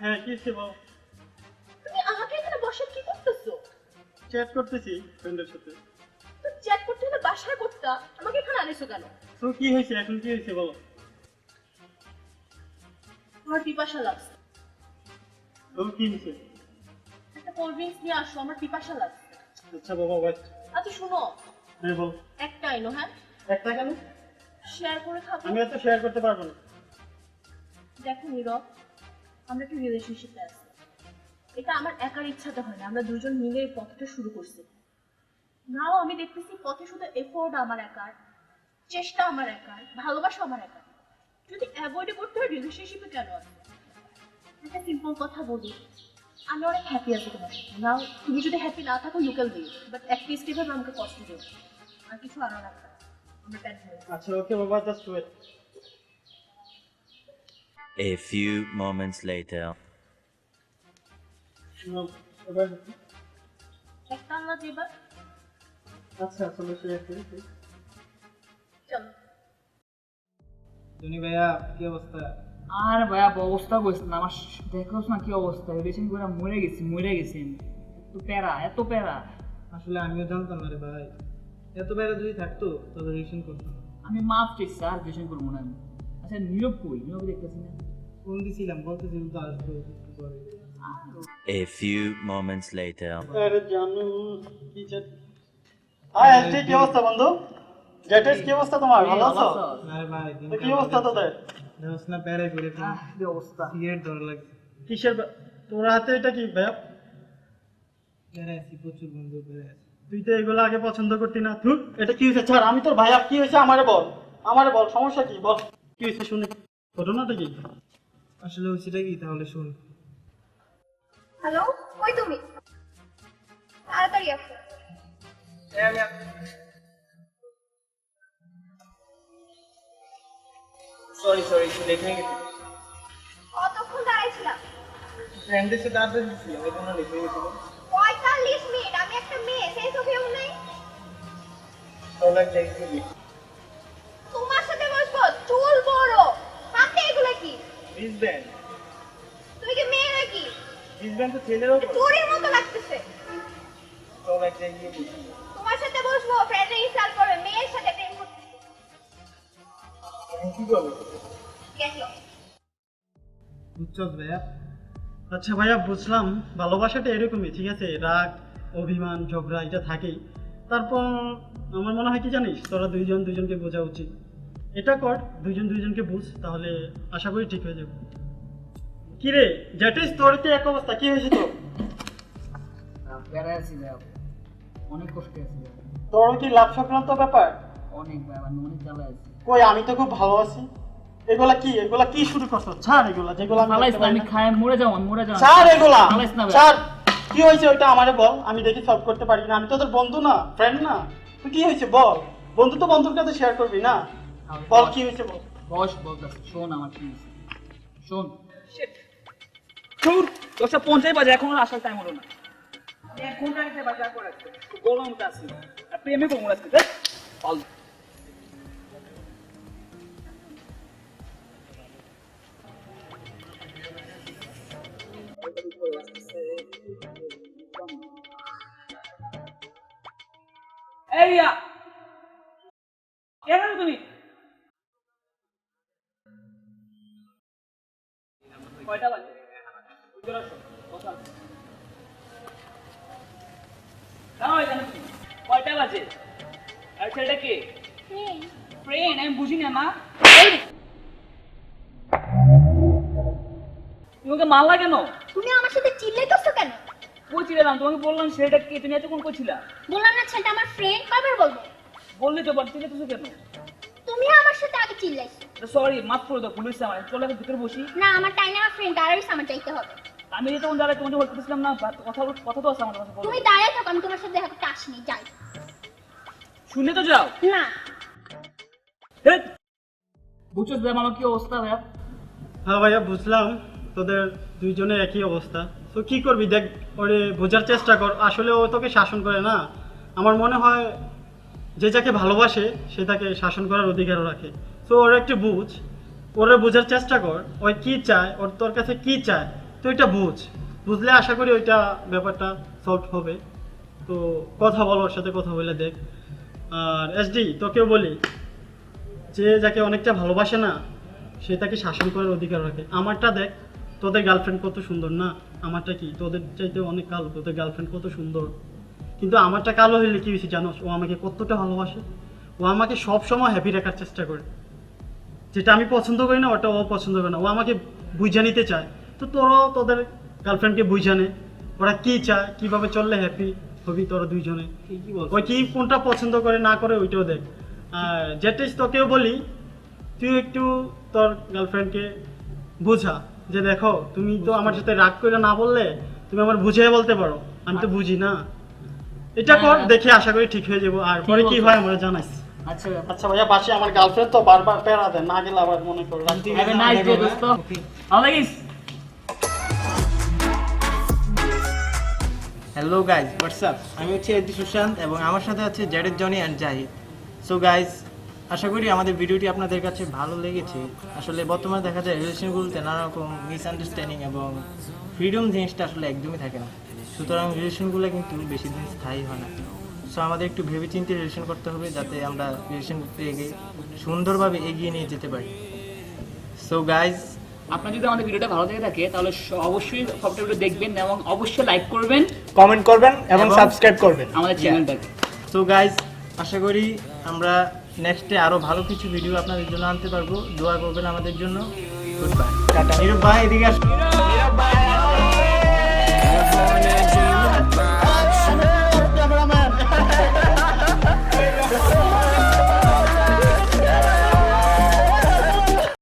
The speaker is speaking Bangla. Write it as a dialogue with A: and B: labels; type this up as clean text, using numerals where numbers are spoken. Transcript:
A: হ্যাঁ কি হচ্ছে বল।
B: তুমি আমাকে এখানে বসে কি করতেছো?
A: চ্যাট করতেছি ফ্রেন্ডের সাথে।
B: তো চ্যাট করতে হলে বাসায় করতা, আমাকে এখানে আনিছো কেন?
A: তো কি হয়েছে এখন, কি হয়েছে বলো।
B: আমার পিপাসা লাগছে,
A: তো কি হয়েছে?
B: একটা কোল্ড ড্রিঙ্কস নিয়ে আসো, আমার পিপাসা লাগছে।
A: আচ্ছা বাবা ওয়েট।
B: আচ্ছা শোনো,
A: হ্যাঁ বল।
B: একটা আইনো। হ্যাঁ,
A: একটা কেন?
B: শেয়ার করে খাবো।
A: আমি এত শেয়ার করতে পারবো না।
B: দেখো নীরব, আমরা একটা রিলেশনশিপে আছি, এটা আমার একার ইচ্ছাতে হয় না, আমরা দুজন মিলে এই পথটা শুরু করছি। নাও আমি দেখতেছি পথে শুধু এফোর্ট আমার একার, চেষ্টা আমার একার, ভালোবাসা আমার একার। যদি অ্যাভয়েড করতে হয় রিলেশনশিপে কেন আছে? একটা সিম্পল কথা বলি, আমি অনেক হ্যাপি আছি তোমার সাথে। নাও তুমি যদি হ্যাপি না থাকো লুকেল দিও, বাট অ্যাটলিস্ট এভাবে আমাকে কষ্ট দিও, আর কিছু আনা লাগবে না। আমরা প্যান হয়ে
A: আচ্ছা ওকে বাবা, just wait.
C: A few moments later.
A: এবার
B: একটা আনলা যে এবার
A: আচ্ছা চলো শেয়ার করি।
B: চলো।
A: জনি ভাইয়া কি অবস্থা?
D: আর ভাইয়া অবস্থা কইছ না, আমার দেখোস না কি অবস্থা, রিলেশন করে মরে গেছি এত প্যারা।
A: আসলে আমিও জানতাম না রে ভাই, এত বাইরে যদি থাকতো তবে রিলেশন করতাম না।
D: আমি মাফ চাইছি, আর রিলেশন করবো না আমি। আচ্ছা নীরব কই? নীরব দেখতেছি না।
A: ফোন দিছিলাম, বলতেছিলাম তো আসবো একটু পরে।
C: A few moments later.
A: আরে জানু কি চ্যাট। হাই এসটি কি অবস্থা বন্ধু? জেটেস কি অবস্থা তোমার? ভালো আছো? আরে ভাই তো কি অবস্থা তোদের? দেখছ না প্যারাই করে
D: কি অবস্থা?
A: সিগারেট ধরে লাগছে। কিসের তোর হাতে এটা কি ভাই? প্যারাইছি প্রচুর বন্ধু প্যারাইছি। তুই তো এগুলো আগে পছন্দ করতি না। তুই এটা কি হইছে? ছাড়, আমি তোর ভাই, কি হইছে আমারে বল। আমারে বল সমস্যা কি বল। কি হইছে শুনি। ঘটনাটা কি? আসলে হইছেটা কি তাহলে শুন।
E: হ্যালো, কই তুমি? তাড়াতাড়ি আসো।
A: সরি লেট হয়ে গেছে।
E: কতক্ষণ দাঁড়াইছিলাম?
A: ফ্রেন্ডের সাথে আড্ডা দিচ্ছিলাম, এই জন্য লেট হয়ে গেছিল।
E: 45 মিনিট, আমি একটা মেয়ে, সেই তো কেউ নেই।
A: তাহলে একটা এক্সিবি
E: তোমার সাথে বসবো? চুল বড়, হাতে এগুলো কি?
A: রিজব্যান্ড।
E: তুমি কি মেয়ে নাকি?
A: রিজব্যান্ড তো ছেলেরও পরে।
E: চোরের মতো লাগতেছে।
A: তাহলে একটা এক্সিবি
E: তোমার সাথে বসবো, ফ্রেন্ডে ইনসাল্ট করবে, মেয়ের সাথে প্রেম করতেছে।
A: কি করবে?
E: দেখলো
A: বুঝছস ভাইয়া? আচ্ছা ভাইয়া বুঝলাম, ভালোবাসাটা এরকমই, ঠিক আছে, রাগ অভিমান ঝগড়া এটা থাকেই। তারপর আমার মনে হয় কি জানিস, তোরা দুইজন দুইজনকে বোঝা উচিত। এটা কর, দুইজন দুইজনকে বুঝ, তাহলে আশা করি ঠিক হয়ে যাবে। কি রে জ্যাটিস, তোর কি এক অবস্থা, কি হয়েছে তোর?
D: প্যারা আছি ভাইয়া, অনেক কষ্টে আছি ভাইয়া।
A: তোর কি লাভ সংক্রান্ত ব্যাপার?
D: অনেক ভাইয়া, আমি অনেক জ্বালায় আছি।
A: কই আমি তো খুব ভালো আছি। এগুলা কি শুরু করছো? ছাড় এগুলা, যেগুলো আমি
D: ফালাইস
A: দেখতে
D: না,
A: পারি
D: আমি
A: না।
D: খাই মরে যাও।
A: ছাড় এগুলা,
D: ফালাইস না ভাইয়া।
A: ছাড়। কি হয়েছে ওইটা আমারে বল, আমি দেখি সলভ করতে পারি না। আমি তো তোর বন্ধু না, ফ্রেন্ড না। তুই কি হয়েছে বল। বন্ধু তো বন্ধুর কাছে শেয়ার করবি না। বল কি হয়েছে বল।
D: বস বলতেছি, শোন আমার কি হয়েছে, শোন। দশটা 50 বাজে, এখন আর আসার টাইম হলো না। 1 ঘন্টা আগে বাজার করে আসছে, গরমটা আছে আর প্রেমে করবো আজকে। দেখ অল এইয়া কেন তুমি কয়টা বাজে? চলে আসো, বসো। দাঁড়াও এখানে তুমি। কয়টা বাজে? আর ছেলেটা কে? ফ্রেন্ড? আমি বুঝি না মা। তোমাকে মারলা কেন?
E: তুমি আমার সাথে চিল্লাইতেছো কেন?
D: কইছিলাম তোমাকে, বললাম ছেলেটা কে, তুমি এতক্ষণ কইছিলা।
E: বললাম না ছেলেটা আমার ফ্রেন্ড, কয়বার বলবো?
D: বললি তো, বাট চিল্লাইতেছো কেন?
E: তুমি আমার সাথে আগে চিল্লাইছো।
D: সরি, মাফ করে দাও, ভুল হয়েছে আমার। চলো এখন ভিতরে বসি।
E: না, আমার টাইম আমার ফ্রেন্ড দাঁড়াইছে, আমার যাইতে হবে।
D: আমি যে তখন দাঁড়াই তোমাকে বলতেছিলাম না, কথা তো আছে আমার কাছে, বলো।
E: তুমি দাঁড়াই থাকো, আমি তোমার সাথে দেখা করতে আসিনি, যাই।
D: শুনে তো যাও।
E: না,
D: বুঝছো আমার কি অবস্থা ভাইয়া?
A: হ্যাঁ ভাইয়া বুঝলাম, তোদের দুইজনের একই অবস্থা। তো কি করবি দেখ, ওরে বোঝার চেষ্টা কর। আসলে ও তোকে শাসন করে না। আমার মনে হয় যে যাকে ভালোবাসে সে তাকে শাসন করার অধিকারও রাখে। তো ওরা একটু বুঝ, ওরে বোঝার চেষ্টা কর, ওই কি চায়, ওর তোর কাছে কি চায়, তো এটা বুঝলে আশা করি ওইটা ব্যাপারটা সলভ হবে। তো কথা বল, ওর সাথে কথা বলে দেখ। আর এসডি তোকেও বলি, যে যাকে অনেকটা ভালোবাসে না সে তাকে শাসন করার অধিকার রাখে। আমারটা দেখ, তোদের গার্লফ্রেন্ড কত সুন্দর না, আমারটা কি তোদের চাইতে অনেক কালো, তোদের গার্লফ্রেন্ড কত সুন্দর, কিন্তু আমারটা কালো হইলে কি হয়েছে জানোস? ও আমাকে কতটা ভালোবাসে, ও আমাকে সব সময় হ্যাপি রাখার চেষ্টা করে। যেটা আমি পছন্দ করি না ওটা ও পছন্দ করে না, ও আমাকে বুঝা নিতে চায়। তো তোরাও তোদের গার্লফ্রেন্ডকে বুঝা নে, ওরা কি চায়, কিভাবে চললে হ্যাপি হবি তোরা দুইজনে। ওই কি কোনটা পছন্দ করে না করে ওইটাও দেখ। আর যেটাই তোকেও বলি, তুই একটু তোর গার্লফ্রেন্ডকে বুঝা যে দেখো তুমি তো আমার সাথে রাগ করে না বললে তুমি আমার বুঝিয়ে বলতে পারো, আমি তো বুঝি না। এটা কর, দেখে আশা করি ঠিক হয়ে যাবো। আর পরে কি হয় আমরা জানাইস।
D: আচ্ছা
A: আচ্ছা ভাইয়া, পাশে আমার গার্লফ্রেন্ড তো বারবার প্যারা দেয়, না গেলে আবার মনে করো
D: হ্যাভ এ নাইস ডে দোস্ত। ভালো লাগিস?
F: Hello guys, WhatsApp. আমি হচ্ছে এদি সুশান্ত এবং আমার সাথে আছে জেডের Johnny and Zahid. So guys, আশা করি আমাদের ভিডিওটি আপনাদের কাছে ভালো লেগেছে। আসলে বর্তমানে দেখা যায় রিলেশনগুলোতে নানা রকম মিসআন্ডারস্ট্যান্ডিং এবং ফ্রিডম জিনিসটা আসলে একদমই থাকে না। সুতরাং রিলেশনগুলো কিন্তু বেশি দিন স্থায়ী হয় না। সো আমাদের একটু ভেবেচিন্তে রিলেশন করতে হবে যাতে আমরা রিলেশনটাকে সুন্দরভাবে এগিয়ে নিয়ে যেতে পারি। সো গাইজ,
D: আপনার যদি আমাদের ভিডিওটা ভালো লেগে থাকে তাহলে অবশ্যই সবটা ভিডিও দেখবেন এবং অবশ্যই লাইক করবেন
F: কমেন্ট করবেন এবং সাবস্ক্রাইব করবেন
D: আমাদের চ্যানেলটাকে।
F: সো গাইজ, আশা করি আমরা নেক্সটে আরো ভালো কিছু ভিডিও আপনাদের জন্য আনতে পারবো। দোয়া করবেন আমাদের জন্য। Good bye, tata. নিরূপ ভাই এদিকে আসুন।